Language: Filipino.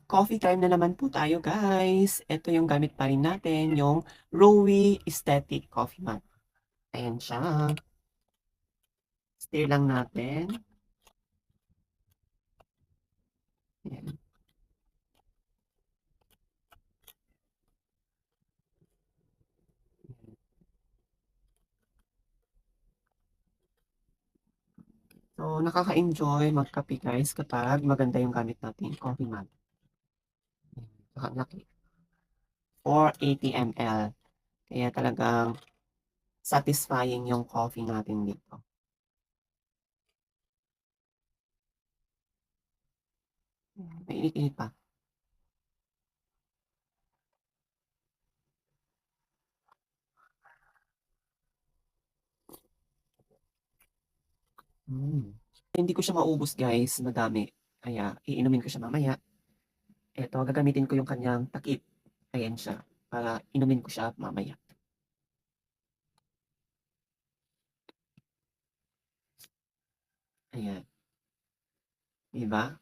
Coffee time na naman po tayo guys. Ito yung gamit pa rin natin, yung Rowie Aesthetic Coffee Mat. Ayan siya. Stir lang natin. Ayan. So, nakaka-enjoy magkape guys kapag maganda yung gamit natin, coffee mat. Ayan. Saka laki. 480 ml. Kaya talagang satisfying yung coffee natin dito. Mainit-init pa. Mm. Hindi ko siya maubos guys, madami. Kaya iinumin ko siya mamaya. Eto, gagamitin ko yung kanyang takip. Ayan siya. Para inumin ko siya mamaya. Ayan. Diba?